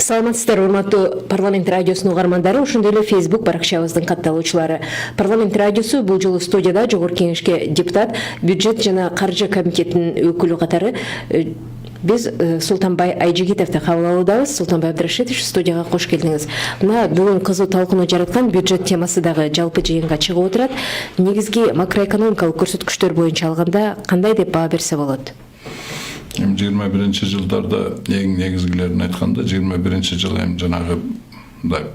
Саламатсыздар, урматтуу парламент радиосунун угармандары, ошондой эле Facebook баракчабыздын катталуучулары. Парламент радиосу бул жолу студияда Жогорку Кеңешке депутат, бюджет жана каржы комитетинин өкүлү катары биз Султанбай Айжигитовду кабыл алуудабыз. Султанбай Абдрашитович, студияга кош келдиңиз. Мына бүгүн кызуу талкууну жараткан бюджет темасы дагы жалпы жыйынга чыгып отурат. Негизги макроэкономикалык көрсөткүчтөр боюнча алганда кандай деп баа берсе болот? 21-жылдарда ең негізгілерін айтқанда 21 жыл эми жанагы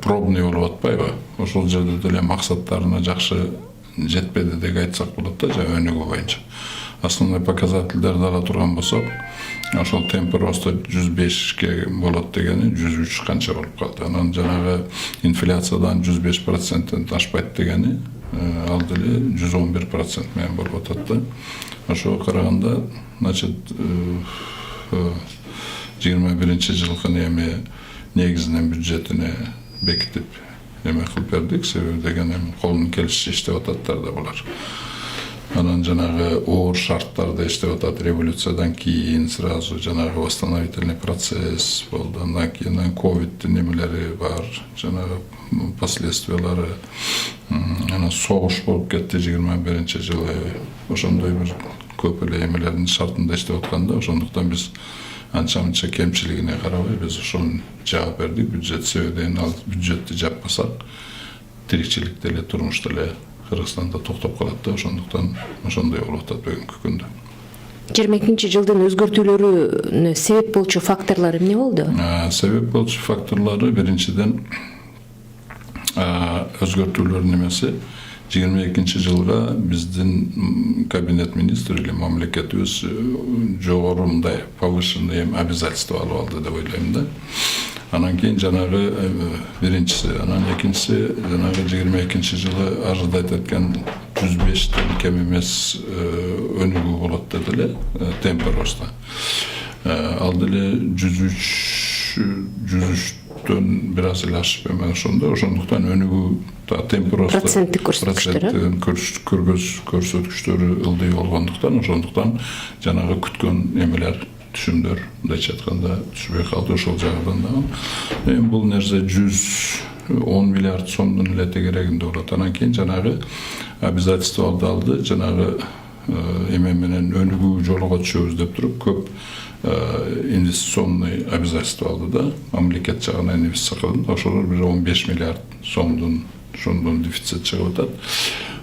пробный болуп атпайбы, ошол жерде деле максаттарына жакшы жетпеди деп айтсак болот да, жана өнүгүү боюнча. Основной показательдерди ала турган болсок, ошол темп роста 105ке болот дегени 103 канча болуп калды. Анан жанагы инфляциядан 105%-тен ашпайт дегени ал деле 111% менен болуп атат да. Ошого караганда, значит, 21 жылкы эми негизинен бюджетине бекитип эме кылып бердик, себеби деген эми колунун келишичи иштеп ататтар да булар. Анан жанагы оор шарттарда иштеп атат, революциядан кийин сразу жанагы восстановительный процесс болду, андан кийин ковиддин немелери бар, жанагы последствиялары, анан согуш болуп кетти 21 жылы, ошондой бир көп эле эмелердин шартында иштеп атканда, ошондуктан биз анча-мынча кемчилигине карабай биз ошону жаап бердик. Бюджет себебинен ал бюджетти жаппасак тирикчилик деле турмуш деле Кыргызстанда токтоп калат да, ошондуктан ошондой болуп атат бүгүнкү күндө. 22 жылдын өзгөртүүлөрүнө себеп болчу факторлор эмне болду? Себеп болчу факторлору биринчиден өзгөртүүлөрдүн эмеси 22 жылга биздин кабинет министри или мамлекетибиз жогору мындай повышенный обязательство алып алды деп ойлойм да. Анан кийин жанагы биринчиси, анан экинчиси жанагы 22 жылы ожидать эткен 105тен кем эмес өнүгүү болот деди эле, темп роста. Ал деле 103төн бир аз эле ашып эме ошондуктан өнүгүү темп роста проценттик көрсөткүчтөрү ылдый болгондуктан, ошондуктан жанагы күткөн эмелер, түшүмдөр мындайча айтканда түшпөй калды ошол жагынан да. Эми бул нерсе 110 миллиард сомдун эле тегерегинде болот. Анан кийин жанагы обязательстволду алды, жанагы эме менен өнүгүү жолуга түшөбүз деп туруп көп инвестиционный обязательство алды да, мамлекет жагынан инвестиция кылды. Ошолор бир 15 миллиард сомдун ошондон дефицит чыгып атат.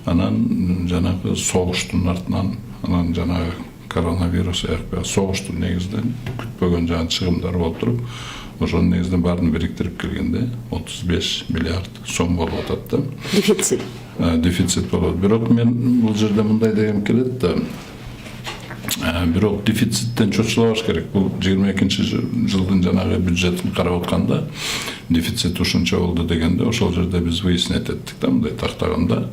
Анан жанагы согуштун артынан, анан жанагы коронавирус согуштун негизинен күтпөгөн жан чыгымдар болуп туруп, ошонун негизинен баарын бириктирип келгенде 35 миллиард сом болуп атат да. Дефицит болот. Бирок мен бул жерде мындай дегем келет да. Бирок дефициттен чочулабаш керек. Бул 22 жылдын жанагы бюджетин карап атканда дефицит ушунча болду дегенде, ошол жерде биз выяснять эттик да, мындай тактаганда.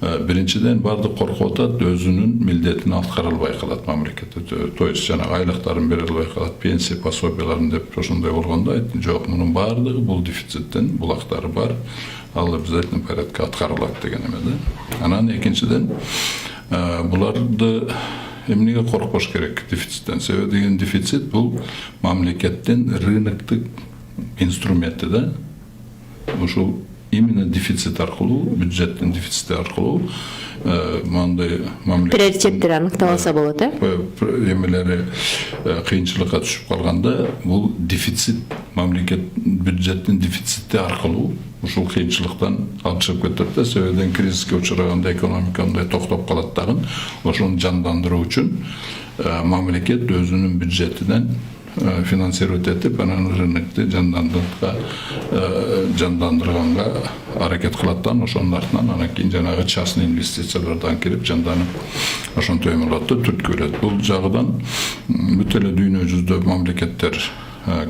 Биринчиден баардык коркуп атат, өзүнүн милдетин аткара албай калат мамлекет. То есть жанагы айлыктарын бере албай калат, пенсия пособияларын деп ошондой болгондо айттым, жок, мунун баардыгы бул дефициттен булактары бар. Ал обязательно порядка аткарылат деген эме да. Анан экинчиден буларды эмнеге коркпош керек дефициттен? Себеби деген дефицит бул мамлекеттин рыноктук инструменти да. Ушул именно дефицит аркылуу, бюджеттин дефицити аркылуу мындай мамлекет приоритеттер аныкталса болот, эмелери кыйынчылыкка түшүп калганда, бул дефицит мамлекет бюджеттин дефицити аркылуу ушул кыйынчылыктан алып чыгып кетет да. Себебинен кризиске учураганда экономика мындай токтоп калат дагы, ошону жандандыруу үчүн мамлекет өзүнүн бюджетинен финансировать этип, анан рынокты жандандырганга аракет кылат да, ошонун артынан анан кийин жанагы частный инвестициялардан кирип жанданып ошонтип эме кылат да, түрткү берет. Бул жагынан бүт эле дүйнө жүзүндө мамлекеттер,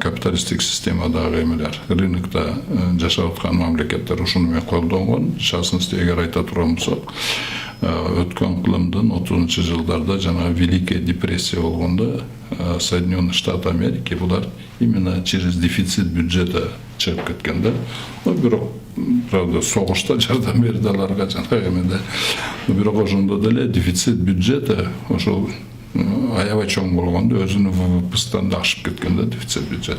капиталисттик системадагы эмелер, рынокто жашап аткан мамлекеттер ушуну менен колдонгон. В частности, эгер айта турган болсок, өткөн кылымдын 30 жылдарда жана Великая депрессия болгондо Соединенные Штаты Америки булар именно через дефицит бюджета чыгып кеткен да. Бирок правда согушта жардам берди аларга жанагы эмеде. Бирок ошондо деле дефицит бюджета ошол аябай чоң болгондо өзүнүн ВВП'сынан да ашып кеткен да дефицит бюджет.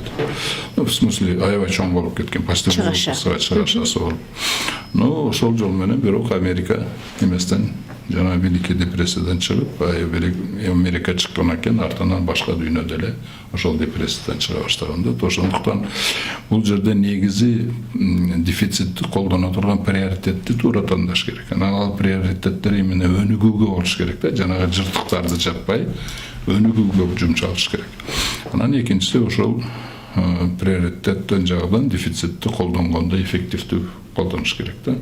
В смысле аябай чоң болуп кеткен, почти чыгашасы болуп. Ошол жол менен бирок Америка эместен жана Великий депрессиядан чыгып, Америка чыккандан кийин артынан башка дүйнө деле ошол депрессиядан чыга баштаганда, ошондуктан бул жерде негизи дефицитти колдоно турган приоритетти туура тандаш керек. Ал приоритеттер именно өнүгүүгө болуш керек да, жанагы жыртыктарды жаппай өнүгүүгө жумшалыш керек. Анан экинчиси ошол приоритеттен жагынан дефицитти колдонгондо эффективдүү колдонуш керек да.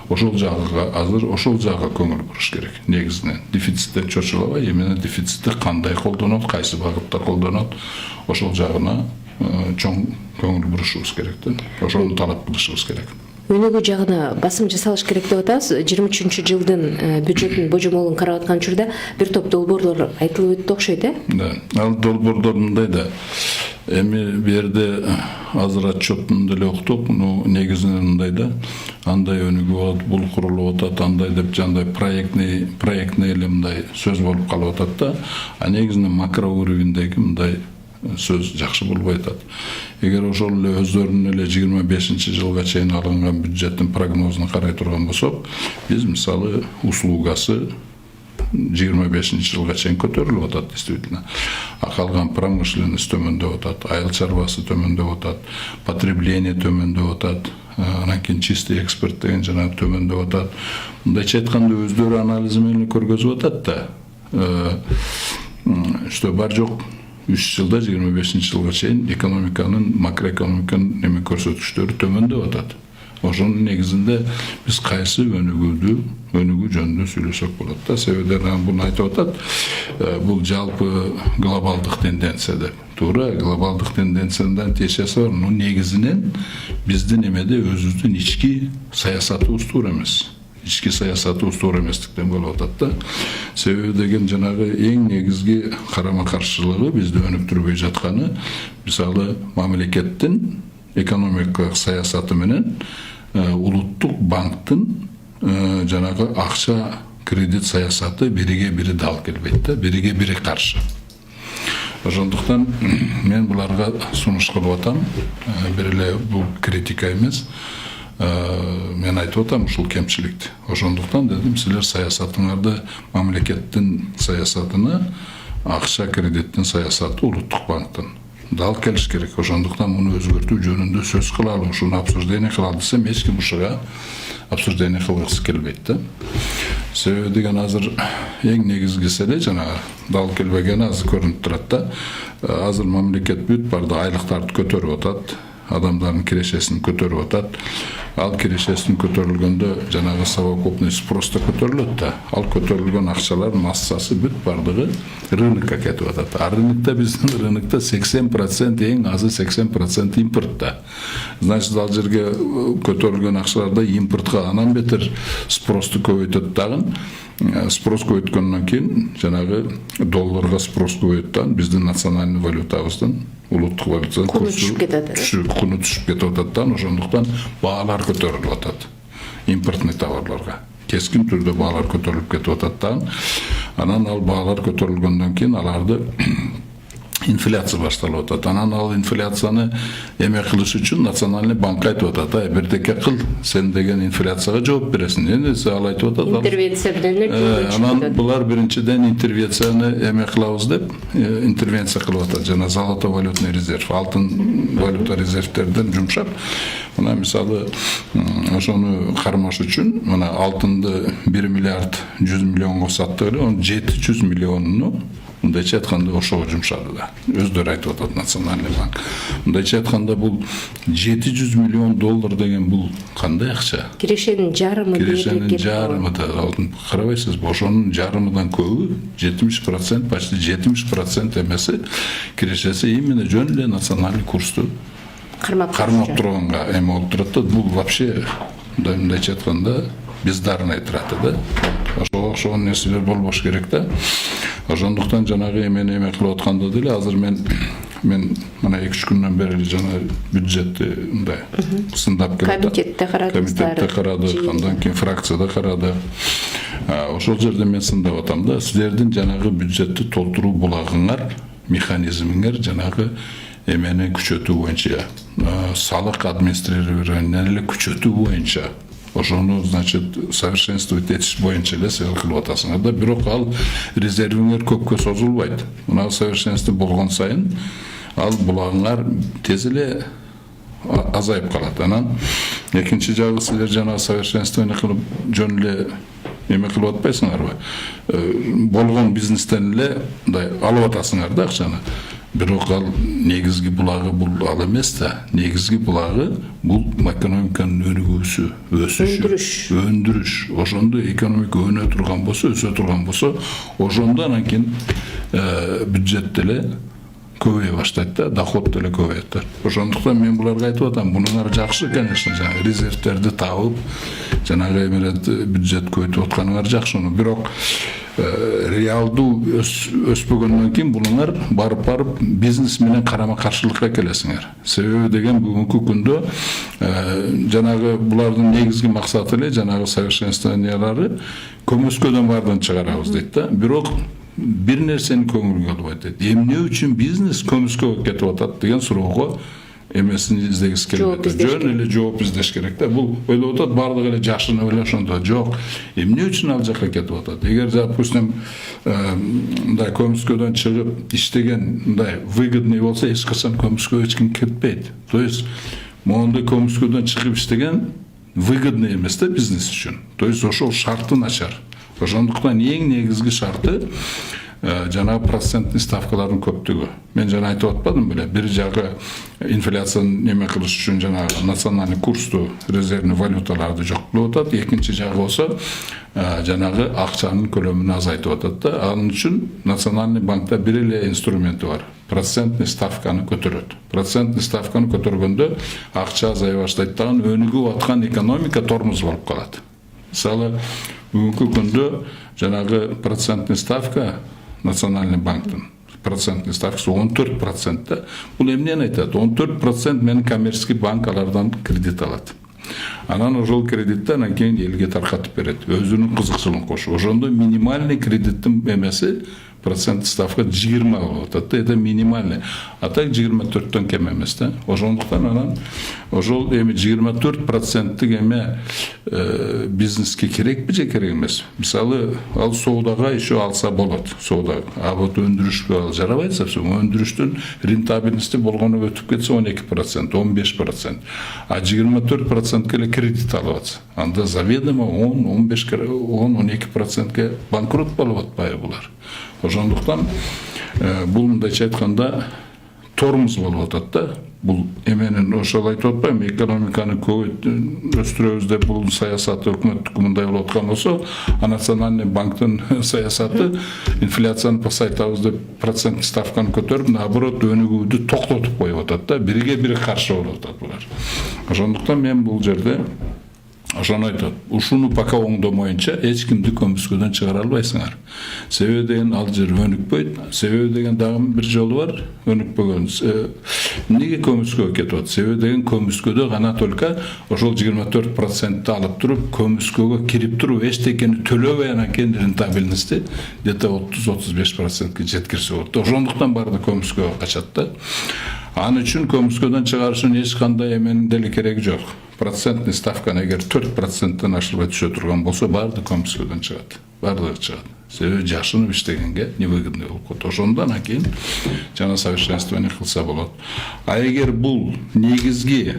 Ошол жагыга азыр ошол жагга көңүл буруш керек. Негизинен дефицитте чочулабай, именно дефицитти кандай колдонот, кайсы багытта колдонот, ошол жагына чоң көңүл бурушубуз керек да. Ошону талап кылышыбыз керек. Өнүгүү жагына басым жасалыш керек деп атасыз. 23-жылдын бюджеттин божомолун карап аткан учурда бир топ долбоорлор айтылып өттү окшойт, Да. Ал долбоорлор мындай да. Эми берде азыр отчетун деле уктук, негизинен мындай да. Андай өнүгүү болот, бул курулуп атат, андай деп жандай проектный эле мындай сөз болуп калып атат да. А негизинен макро уровеньдеги мындай сөз жакшы болбой атат. Эгер ошол эле өздөрүнүн эле 25-жылга чейин алынган бюджеттин прогнозун карай турган болсок, биз мисалы услугасы 25-жылга чейин көтөрүлүп атат действительно. А калган промышленность төмөндөп атат, айыл чарбасы төмөндөп атат, потребление төмөндөп атат, анан кийин чистый экспорт деген жана төмөндөп атат. Мындайча айтканда өздөрү анализи менен көргөзүп атат да. Что бар жок 3 жылда 25-жылга чейин экономиканын, макроэкономиканын неме көрсөтүчтөрү төмөндөп атат. Ошонун негизинде биз кайсы өнүгүү жөнүндө сүйлөсөк болот да. Себеби буну айтып атат, бул жалпы глобалдык тенденция деп. Туура, глобалдык тенденциядан тиешеси бар, но негизинен биздин эмеде өзүбүздүн ички саясатыбыз туура эмес. Ички саясатыбыз туура эместиктен болуп атат да. Себеби деген жанагы эң негизги карама-каршылыгы бизди өнүктүрбөй жатканы, мисалы мамлекеттин экономикалык саясаты менен улуттук банктын жанагы акча кредит саясаты бириге бири дал келбейт да, бириге бири каршы. Ошондуктан мен буларга сунуш кылып атам, бир эле бул критика эмес. Мен айтып атам ушул кемчиликти. Ошондуктан дедим, силер саясатыңарды мамлекеттин саясатына акча кредиттин саясаты улуттук банктын дал келиш керек. Ошондуктан муну өзгөртүү жөнүндө сөз кылалы, ушуну обсуждение кылалы десем, эч ким ушуга обсуждение кылгысы келбейт да. Себеби деген азыр эң негизгиси эле жанагы дал келбегени азыр көрүнүп турат да. Азыр мамлекет бүт барды айлыктарды көтөрүп атат, адамдардын кирешесин көтөрүп атат. Ал кирешесин көтөрүлгөндө жанагы совокупный спрос да көтөрүлөт да. Ал көтөрүлгөн акчалардын массасы бүт бардыгы рынокко кетип атат. А рынокто биздин рынокто 80%, эң азы 80% импортта. Значит, ал жерге көтөрүлгөн акчаларда импортко анан бетер спросту көбөйтөт дагы. Спрос көбөйткөндөн кийин жанагы долларга спрос көбөйөт, биздин национальный валютабыздын, улуттук валютанын курсу түшүп кетип атат. Ошондуктан баалар көтөрүлүп атат. Импортный товарларга кескин түрдө баалар көтөрүлүп кетип атат. Анан ал баалар көтөрүлгөндөн кийин аларды инфляция башталып атат. Анан ал инфляцияны эме кылыш үчүн национальный банк айтып атат, бирдеке кыл, сен деген инфляцияга жооп бересиң. Эndi ал айтып атат. Интервенция менен. Анан булар биринчиден интервенцияны эме кылабыз деп, интервенция кылып атат. Жана золотой валютный резерв, алтын валюта резервтерден жумшап, мына мисалы ошону кармаш үчүн, мына алтынды 1 миллиард 100 миллионго саттык эле, 700 миллионуну мындайча айтканда ошого жумшады да. Өздөрү айтып атат национальный банк. Мындайча айтканда бул 700 миллион доллар деген бул кандай акча? Кирешенин жарымы. Кирешенин жарымы да. Карабайсызбы, ошонун жарымыдан көбү 70%, почти 70% эмеси кирешеси именно жөн эле национальный курсту кармап турганга эме болуп турат да. Бул вообще мындайча айтканда бездарный трата да. Ошого окшогон нерселер болбош керек да. Ошондуктан жанагы эмени эме кылып атканда деле азыр мен мен мына 2-3 күннен бері жана бюджетти мындай сындап келатам. Комитетте карадыңыздар. Комитетте карадык, андан кийин фракцияда карады. Ошол жерде мен сындап атам да, силердин жанагы бюджетти толтуруу булагыңар, механизмиңер жанагы эмени күчөтүү боюнча, салык администрированияны эле күчөтүү боюнча, ошону, значит, совершенствовать этиш боюнча эле силер кылып атасыңар да, бирок ал резервиңер көпкө созулбайт. Мына совершенство болгон сайын ал булагыңар тез эле азайып калат. Анан экинчи жагы силер жана совершенствование кылып жөн эле эме кылып атпайсыңарбы? Болгон бизнестен эле мындай алып атасыңар да акчаны. Бирок ал негизги булагы бул ал эмес да. Негизги булагы бул экономиканын өнүгүүсү, өсүшү, өндүрүш. Ошондо экономика өнө турган болсо, өсө турган болсо, ошондо анан кийин бюджет деле көбөйө баштайт да, доход деле көбөйөт да. Ошондуктан мен буларга айтып атам, мунуңар жакшы, конечно, жана резервтерди табып, жанагы эмелерди бюджет көбөйтүп атканыңар жакшы, бирок реалдуу өспөгөндөн кийин булуңар барып бизнес менен карама каршылыкка келесиңер. Себеби деген бүгүнкү күндө жанагы булардын негизги максаты эле жанагы совершенствованиялары көмөскөдөн баардан чыгарабыз дейт да. Бирок бир нерсени көңүлгө албайт дейт. Эмне үчүн бизнес көмөскөгө кетип атат деген суроого эмесин издегис келбейт. Жөн эле жооп издеш керек да. Бул ойлоп атат, бардыгы эле жакшыны эле ошондо. Жок. Эмне үчүн ал жака кетип атат? Эгер, допустим, мындай көмөскөдөн чыгып иштеген мындай выгодный болсо, эч качан көмөскөгө эч ким кетпейт. То есть, моундай көмөскөдөн чыгып иштеген выгодный эмес да бизнес үчүн. То есть, ошол шарты начар. Ошондуктан эң негизги шарты жана процентный ставкалардын көптүгү. Мен жана айтып атпадым беле, бир жагы инфляцияны неме кылыш үчүн жана национальный курсту, резервный валюталарды жок кылып атат. Экинчи жагы болсо жанагы акчанын көлөмүн азайтып атат да. Анын үчүн национальный банкта бир эле инструменти бар. Процентный ставканы көтөрөт. Процентный ставканы көтөргөндө акча азая баштайт дагы, өнүгүп аткан экономика тормоз болуп калат. Мисалы, бүгүнкү күндө жанагы процентный ставка национальный банктын процентный ставкасы 14%. Да. Бул эмнени айтат? 14% менин коммерческий банк алардан кредит алат. Анан ошол кредитти анан кийин элге таркатып берет. Өзүнүн кызыкчылыгын кошуп. Ошондо минимальный кредиттин эмеси процент ставка 20 болуп атат. Это минимальный. А так 24-төн кем эмес да. Ошондуктан анан ошол эми 24%тик эме бизнеске керекпи же керек эмес. Мисалы, ал соодага еще алса болот. Соода, а вот өндүрүшкө ал жарабайт совсем. Өндүрүштүн рентабельности болгону өтүп кетсе 12%, 15%. А 24% эле кредит алып атса. Анда заведомо 10-12%ке банкрот болуп атпайбы булар. Ошондуктан бул мындайча айтканда тормоз болуп атат да. Бул эменин ошол айтып атпайбы, экономиканы өстүрөбүз деп бул саясаты өкмөттүк мындай болуп аткан болсо, а национальный банктын саясаты инфляцияны пасайтабыз деп процент ставканы көтөрүп, наоборот өнүгүүдү токтотуп коюп атат да. Бириге бири каршы болуп атат булар. Ошондуктан мен бул жерде ошону айтат. Ушуну пока оңдомоюнча эч кимди көмүскөдөн чыгара албайсыңар. Себеби деген ал жер өнүкпөйт. Себеби деген дагы бир жолу бар, өнүкпөгөн. Эмнеге көмүскөгө кетип атат? Себеби деген көмүскөдө гана только ошол 24% алып туруп, көмүскөгө кирип туруп, эчтекени төлөбөй анан кийин рентабельности где-то 30-35%ке жеткирсе болот. Ошондуктан баарды көмүскөгө качат да. Аны үчүн көмүскөдөн чыгарыш үчүн эч кандай эменин деле кереги жок. Процентный ставканы эгер 4%-тен ашырбай түшө турган болсо, баарды көмүскөдөн чыгат. Баардыгы чыгат. Себеби жашынып иштегенге невыгодный болуп калат. Ошондон кийин жана совершенствование кылса болот. А эгер бул негизги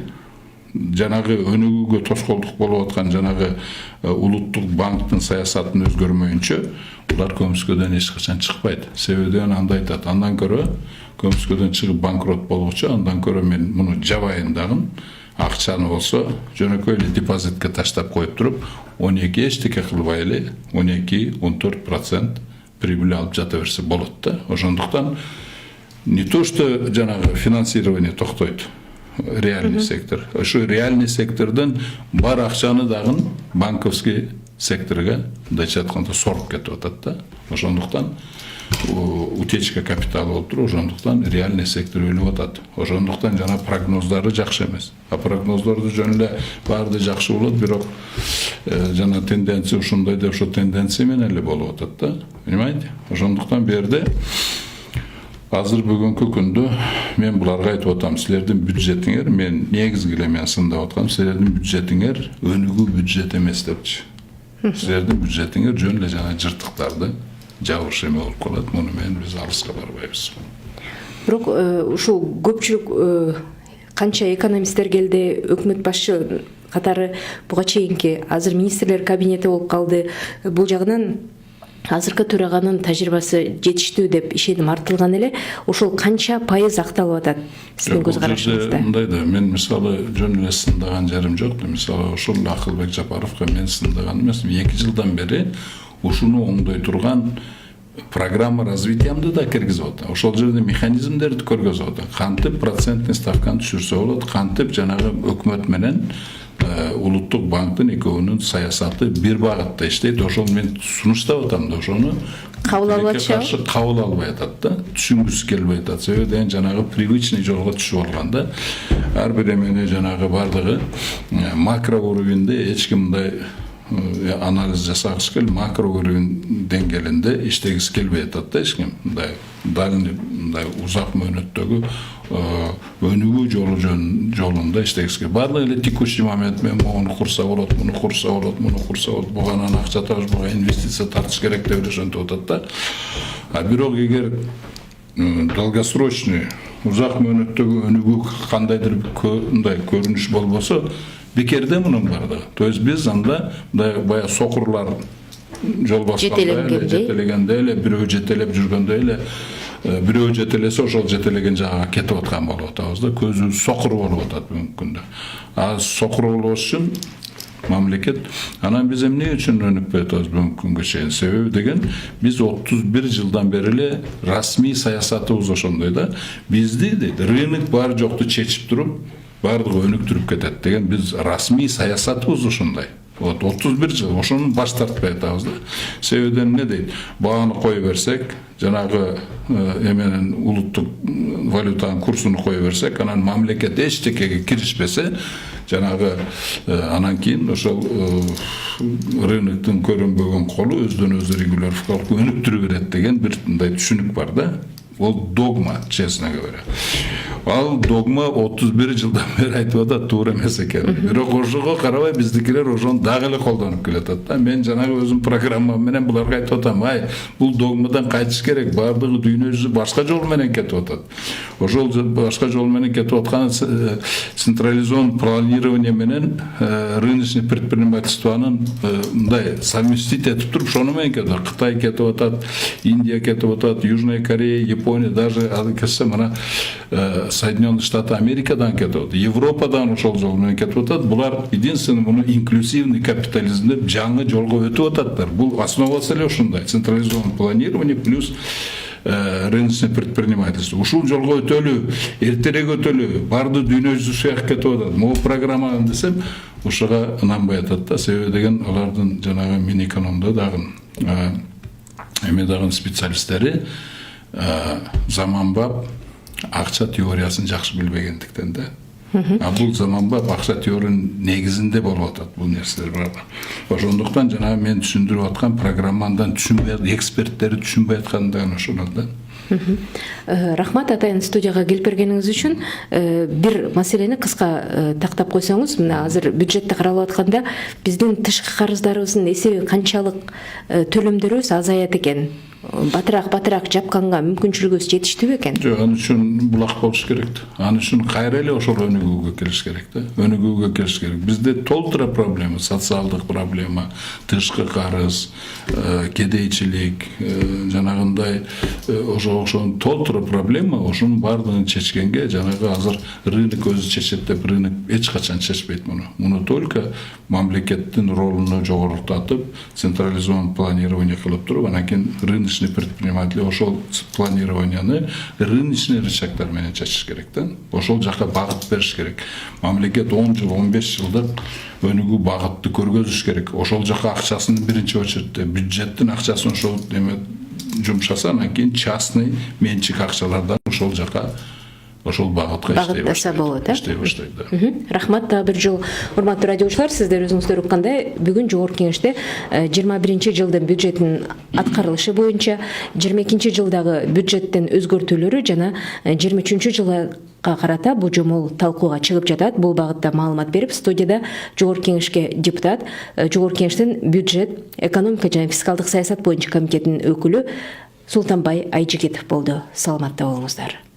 жанагы өнүгүүгө тоскоолдук болуп аткан жанагы улуттук банктын саясатын өзгөрмөйүнчө, булар көмүскөдөн эч качан чыкпайт. Себеби андай айтат, андан көрө көмүскөдөн чыгып банкрот болгучу, андан көрө мен муну жабайын дагы, акчаны болсо жөнөкөй эле депозитке таштап коюп туруп, 12 эчтеке кылбай эле 12-14% прибыль алып жата берсе болот да. Ошондуктан не то что жанагы финансирование токтойт, реальный сектор. Ошо реальный сектордон бар акчаны дагы банковский секторга, мындайча айтканда, соруп кетип атат да. Ошондуктан утечка капиталы болуп туруп, ошондуктан реальный сектор өлүп атат. Ошондуктан жана прогноздары жакшы эмес. А прогноздорду жөн эле баары жакшы болот, бирок жана тенденция ушундай деп ошо тенденция менен эле болуп атат да. Понимаете? Ошондуктан берде азыр бүгүнкү күндө мен буларга айтып атам, силердин бюджетиңер, мен негизги эле мен сындап аткам, силердин бюджетиңер өнүгүү бюджет эмес депчи. Силердин бюджетиңер жөн эле жана жыртыктарды жабыш эме болуп калат. Муну менен биз алыска барбайбыз. Бирок ушул көпчүлүк канча экономисттер келди, өкмөт башчы катары буга чейинки азыр министрлер кабинети болуп калды. Бул жагынан азыркы төраганын тажрыйбасы жетиштүү деп ишеним артылган эле. Ошол канча пайыз акталып атат сиздин көз карашыңызда? Мындай да, мен мисалы жөн эле сындаган жерим жок. Мисалы ошол Акылбек Жапаровго мен сындаган эмес. 2 жылдан бери ушуну оңдой турган программа развитиямды да киргизип атат. Ошол жерде механизмдерди көргөзүп атат. Кантип процентный ставканы түшүрсө болот, кантип жанагы өкмөт менен улуттук банктын экөөнүн саясаты бир багытта иштейт. Ошол мен сунуштап атам да, ошону кабыл алып атышабы? Кабыл албай атат да, түшүнгүсү келбей атат. Себеби жанагы привычный жолго түшүп алган да. Ар бир эмени жанагы бардыгы макро уровеньде эч ким мындай анализ жасагысы келбей, макро уровень деңгээлинде иштегиси келбей атат да эч ким. Мындай дальный, мындай узак мөөнөттөгү өнүгүү жолунда иштегиси келбей. Баардыгы эле текущий момент менен муну курса болот, муну курса болот, муну курса болот, буганан акча табыш, буга инвестиция тартыш керек деп ошентип атат да. А бирок эгер долгосрочный, узак мөөнөттөгү өнүгүү кандайдыр мындай көрүнүш болбосо, бекерде мунун бардыгы. То есть биз анда бая сокурлар жол жетелегенде эле, бирөө жетелеп жүргөндө эле, бирөө жетелесе ошол жетелеген жагага кетип аткан болуп атабыз да. Көзүбүз сокур болуп атат бүгүнкү күндө. А сокур болуш үчүн мамлекет, анан биз эмне үчүн өнүкпөй атабыз бүгүнкү күнгө чейин? Себеби деген, биз 31 жылдан бери эле расмий саясатыбыз ошондой да. Бизди дейт, рынок бар жокту чечип туруп, бардыгы өнүктүрүп кетет деген, биз расмий саясатыбыз ошондой. Вот 31 жыл ошону баш тартпай атабыз да. Себеби эмне дейт? Бааны кое берсек, жанагы эменин улуттук валютанын курсуну кое берсек, анан мамлекет эчтекеге киришпесе, жанагы анан кийин ошол рыноктун көрүнбөгөн колу өздөн өзү регулировка кылып өнүктүрө берет деген бир мындай түшүнүк бар да. Ол догма, честно говоря. Ал догма 31 жылдан бери айтып атат, туура эмес экен. Бирок ошого карабай биздикилер ошону дагы эле колдонуп келатат да. Мен жанагы өзүм программам менен буларга айтып атам, бул догмадан кайтыш керек, бардыгы дүйнө жүзү башка жол менен кетип атат. Ошол башка жол менен кетип аткан централизован планирование менен рыночный предпринимательствонун мындай совместить этип туруп, ошону менен кетип атат. Кытай кетип атат, Индия кетип атат, Южная Корея, Япония, даже келсе мына Соединенные Штаты Америкадан кетип атат, Европадан ошол жол менен кетип атат. Булар единственный муну инклюзивный капитализм деп жаңы жолго өтүп ататтар. Бул основасы эле ушундай, централизованное планирование плюс рыночное предпринимательство. Ушул жолго өтөлү, эртерээк өтөлү, барды дүйнө жүзү сыяк кетип атат. Могу программа десем, ушуга ынанбай атат да. Себеби деген алардын жанагы Минэкономдо дагы эме дагы специалисттери заманбап акча теориясын жакшы билбегендиктен да. А бул заманбап акча теориянын негизинде болуп атат бул нерселер бар. Ошондуктан жанагы мен түшүндүрүп аткан программадан түшүнбөй, эксперттери түшүнбөй аткандыгын ошонун да. Рахмат атайын студияга келип бергениңиз үчүн. Бир маселени кыска тактап койсоңуз, мына азыр бюджетти каралып атканда биздин тышкы карыздарыбыздын эсеби канчалык төлөмдөрүбүз азаят экен? Батыраак жапканга мүмкүнчүлүгүбүз жетиштүүбү экен? Жок, аны үчүн булак болуш керек. Аны үчүн кайра эле ошол өнүгүүгө келиш керек да. Өнүгүүгө келиш керек. Бизде толтура проблема, социалдык проблема, тышкы карыз, кедейчилик, жанагындай ошон толтура проблема, ошонун баардыгын чечкенге жанагы азыр рынок өзү чечет деп, рынок эч качан чечпейт муну. Муну только мамлекеттин ролуну жогорултатып, централизован планирование кылып туруп, анан кийин рыночный предприниматель ошол планированияны рыночный рычагдар менен чечиш керек да. Ошол жака багыт бериш керек. Мамлекет 10 жыл, 15 жылдык өнүгүү багытты көргөзүш керек. Ошол жака акчасын биринчи очередте, бюджеттин акчасын ошол эме жумшаса, анан кийин частный менчик акчалардан ошол жака ошол багытка Багыттаса болот, иштей баштайт. Да. Рахмат. Дагы бир жол, урматтуу радиочулар, сиздер өзүңүздөр уккандай, бүгүн Жогорку Кеңеште 21 жылдын бюджеттин аткарылышы боюнча 22 жылдагы бюджеттин өзгөртүүлөрү жана 23 жылга карата божомол талкууга чыгып жатат. Бул багытта маалымат берип, студияда Жогорку Кеңешке депутат, Жогорку Кеңештин бюджет, экономика жана фискалдык саясат боюнча комитетинин өкүлү Султанбай Айжигитов болду. Саламатта болуңуздар.